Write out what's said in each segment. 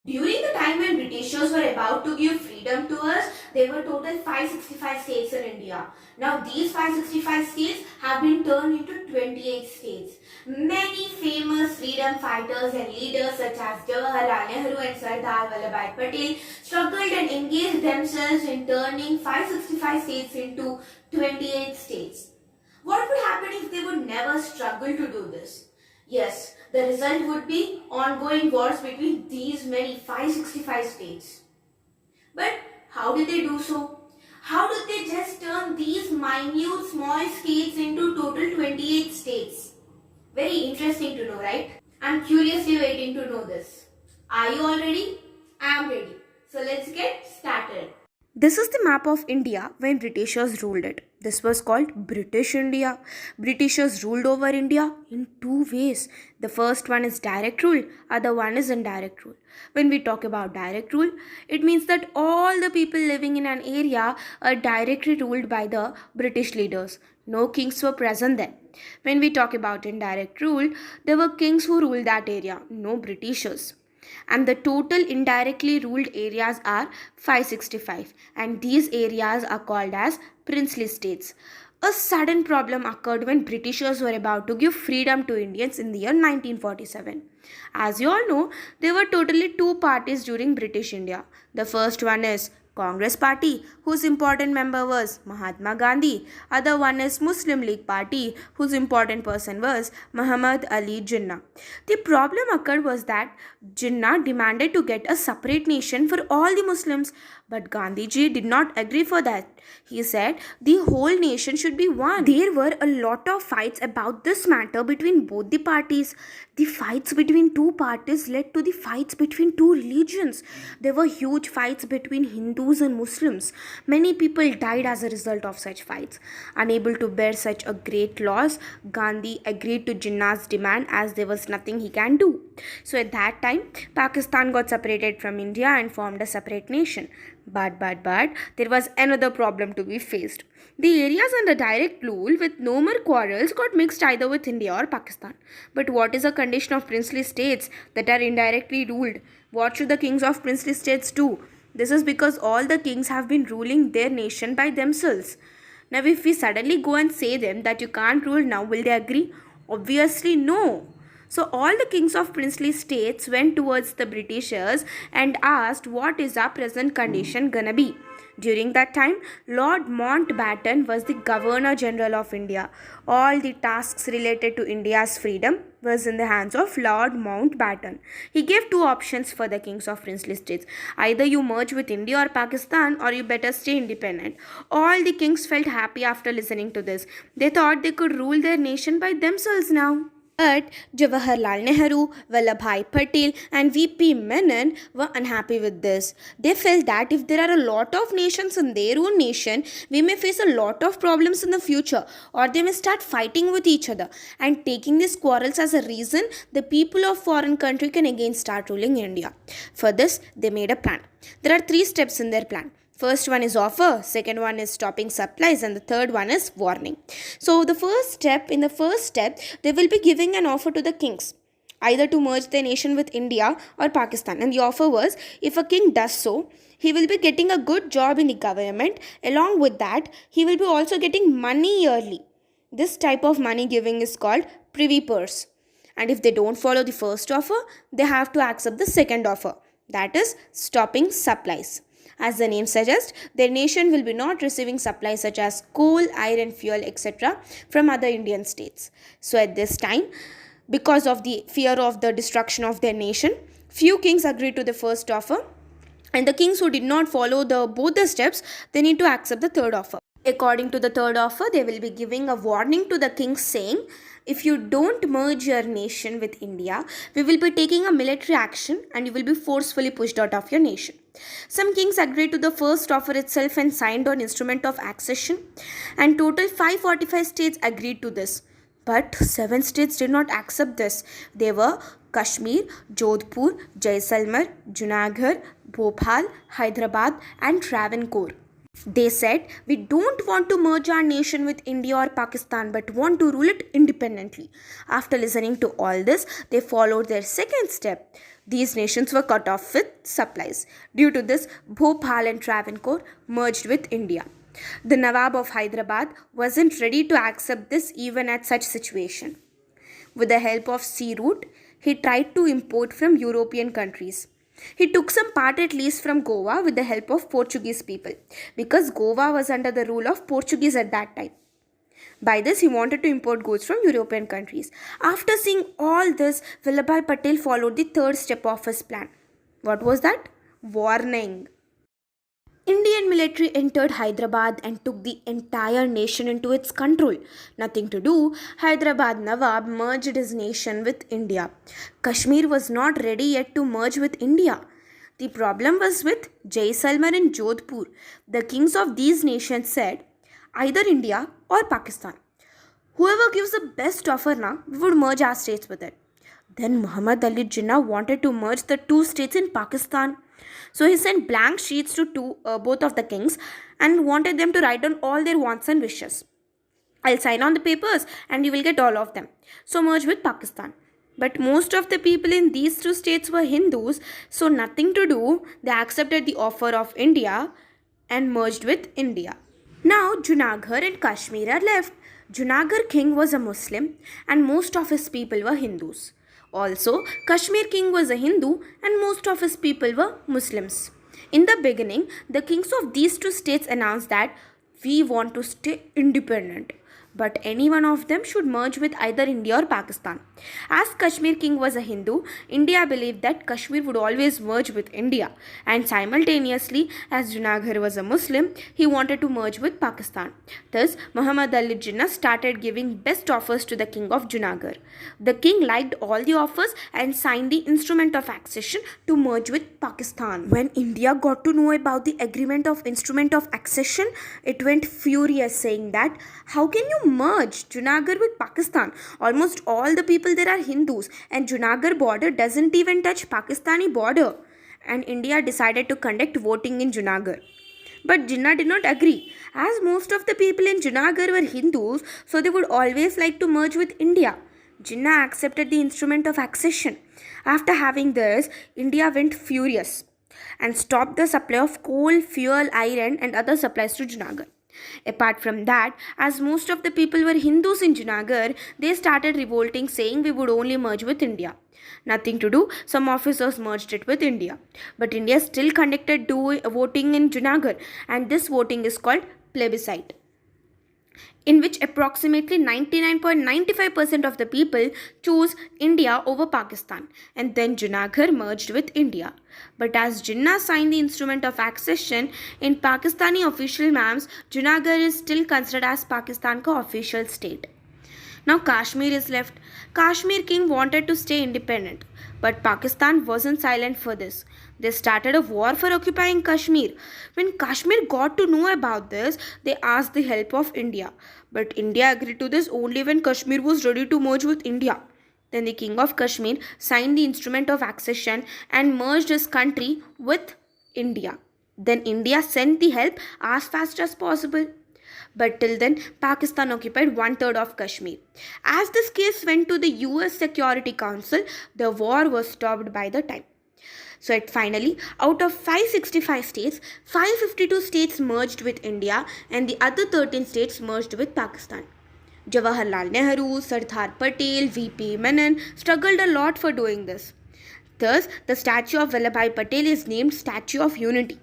During the time when Britishers were about to give freedom to us, there were total 565 states in India. Now these 565 states have been turned into 28 states. Many famous freedom fighters and leaders such as Jawaharlal Nehru and Sardar Vallabhbhai Patel struggled and engaged themselves in turning 565 states into 28 states. What would happen if they would never struggle to do this? Yes, the result would be ongoing wars between these many 565 states. But how did they do so? How did they just turn these minute small states into total 28 states? Very interesting to know, right? I'm curiously waiting to know this. Are you all ready? I am ready. So let's get started. This is the map of India when Britishers ruled it. This was called British India. Britishers ruled over India in two ways. The first one is direct rule, other one is indirect rule. When we talk about direct rule, it means that all the people living in an area are directly ruled by the British leaders. No kings were present then. When we talk about indirect rule, there were kings who ruled that area, no Britishers. And the total indirectly ruled areas are 565, and these areas are called as princely states. A sudden problem occurred when Britishers were about to give freedom to Indians in the year 1947. As you all know, there were totally two parties during British India. The first one is Congress Party, whose important member was Mahatma Gandhi. Other one is Muslim League Party, whose important person was Muhammad Ali Jinnah. The problem occurred was that Jinnah demanded to get a separate nation for all the Muslims, but Gandhiji did not agree for that. He said the whole nation should be one. There were a lot of fights about this matter between both the parties. The fights between two parties led to the fights between two religions. There were huge fights between Hindus and Muslims. Many people died as a result of such fights. Unable to bear such a great loss, Gandhi agreed to Jinnah's demand as there was nothing he can do. So at that time, Pakistan got separated from India and formed a separate nation. But there was another problem to be faced. The areas under direct rule with no more quarrels got mixed either with India or Pakistan. But what is a condition of princely states that are indirectly ruled? What should the kings of princely states do? This is because all the kings have been ruling their nation by themselves. Now if we suddenly go and say them that you can't rule now, will they agree? Obviously no. So all the kings of princely states went towards the Britishers and asked what is our present condition gonna be. During that time, Lord Mountbatten was the Governor General of India. All the tasks related to India's freedom was in the hands of Lord Mountbatten. He gave two options for the kings of princely states. Either you merge with India or Pakistan, or you better stay independent. All the kings felt happy after listening to this. They thought they could rule their nation by themselves now. But Jawaharlal Nehru, Vallabhbhai Patel and VP Menon were unhappy with this. They felt that if there are a lot of nations in their own nation, we may face a lot of problems in the future, or they may start fighting with each other. And taking these quarrels as a reason, the people of foreign country can again start ruling India. For this, they made a plan. There are 3 steps in their plan. First one is offer, second one is stopping supplies, and the third one is warning. So in the first step, they will be giving an offer to the kings, either to merge their nation with India or Pakistan. And the offer was, if a king does so, he will be getting a good job in the government. Along with that, he will be also getting money yearly. This type of money giving is called Privy Purse. And if they don't follow the first offer, they have to accept the second offer. That is stopping supplies. As the name suggests, their nation will be not receiving supplies such as coal, iron, fuel, etc. from other Indian states. So at this time, because of the fear of the destruction of their nation, few kings agreed to the first offer, and the kings who did not follow both the steps, they need to accept the third offer. According to the third offer, they will be giving a warning to the kings saying, if you don't merge your nation with India, we will be taking a military action and you will be forcefully pushed out of your nation. Some kings agreed to the first offer itself and signed on instrument of accession, and total 545 states agreed to this. But 7 states did not accept this. They were Kashmir, Jodhpur, Jaisalmer, Junagadh, Bhopal, Hyderabad and Travancore. They said, we don't want to merge our nation with India or Pakistan but want to rule it independently. After listening to all this, they followed their second step. These nations were cut off with supplies. Due to this, Bhopal and Travancore merged with India. The Nawab of Hyderabad wasn't ready to accept this even at such situation. With the help of sea route, he tried to import from European countries. He took some part at least from Goa with the help of Portuguese people because Goa was under the rule of Portuguese at that time. By this, he wanted to import goods from European countries. After seeing all this, Vallabhbhai Patel followed the third step of his plan. What was that? Warning. Indian military entered Hyderabad and took the entire nation into its control. Nothing to do, Hyderabad Nawab merged his nation with India. Kashmir was not ready yet to merge with India. The problem was with Jaisalmer and Jodhpur. The kings of these nations said, either India or Pakistan. Whoever gives the best offer now, we would merge our states with it. Then Muhammad Ali Jinnah wanted to merge the two states in Pakistan. So he sent blank sheets to both of the kings and wanted them to write down all their wants and wishes. I'll sign on the papers and you will get all of them. So merge with Pakistan. But most of the people in these two states were Hindus, so nothing to do. They accepted the offer of India and merged with India. Now Junagadh and Kashmir are left. Junagadh king was a Muslim and most of his people were Hindus. Also, Kashmir king was a Hindu and most of his people were Muslims. In the beginning, the kings of these two states announced that we want to stay independent, but any one of them should merge with either India or Pakistan. As Kashmir king was a Hindu, India believed that Kashmir would always merge with India, and simultaneously, as Junagadh was a Muslim, he wanted to merge with Pakistan. Thus, Muhammad Ali Jinnah started giving best offers to the king of Junagadh. The king liked all the offers and signed the instrument of accession to merge with Pakistan. When India got to know about the agreement of instrument of accession, it went furious, saying that how can you merge Junagadh with Pakistan? Almost all the people there are Hindus and Junagadh border doesn't even touch Pakistani border. And India decided to conduct voting in Junagadh. But Jinnah did not agree. As most of the people in Junagadh were Hindus, so they would always like to merge with India. Jinnah accepted the instrument of accession. After having this, India went furious and stopped the supply of coal, fuel, iron and other supplies to Junagadh. Apart from that, as most of the people were Hindus in Junagadh, they started revolting saying we would only merge with India. Nothing to do, some officers merged it with India. But India still conducted voting in Junagadh, and this voting is called plebiscite, in which approximately 99.95% of the people chose India over Pakistan, and then Junagadh merged with India. But as Jinnah signed the instrument of accession, in Pakistani official maps, Junagadh is still considered as Pakistan ka official state. Now Kashmir is left. Kashmir king wanted to stay independent, but Pakistan wasn't silent for this. They started a war for occupying Kashmir. When Kashmir got to know about this, they asked the help of India. But India agreed to this only when Kashmir was ready to merge with India. Then the king of Kashmir signed the instrument of accession and merged his country with India. Then India sent the help as fast as possible. But till then, Pakistan occupied 1/3 of Kashmir. As this case went to the US Security Council, the war was stopped by the time. So finally, out of 565 states, 552 states merged with India and the other 13 states merged with Pakistan. Jawaharlal Nehru, Sardar Patel, V.P. Menon struggled a lot for doing this. Thus, the statue of Vallabhbhai Patel is named Statue of Unity.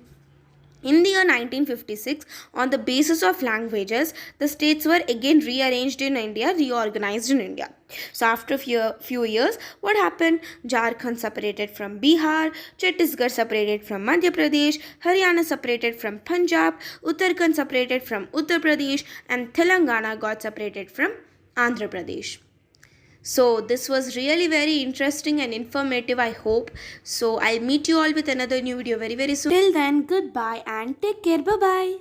In the year 1956, on the basis of languages, the states were again rearranged in India, reorganized in India. So after a few years, what happened? Jharkhand separated from Bihar, Chhattisgarh separated from Madhya Pradesh, Haryana separated from Punjab, Uttarakhand separated from Uttar Pradesh, and Telangana got separated from Andhra Pradesh. So this was really very interesting and informative, I hope. So I'll meet you all with another new video very soon. Till then, goodbye and take care. Bye-bye.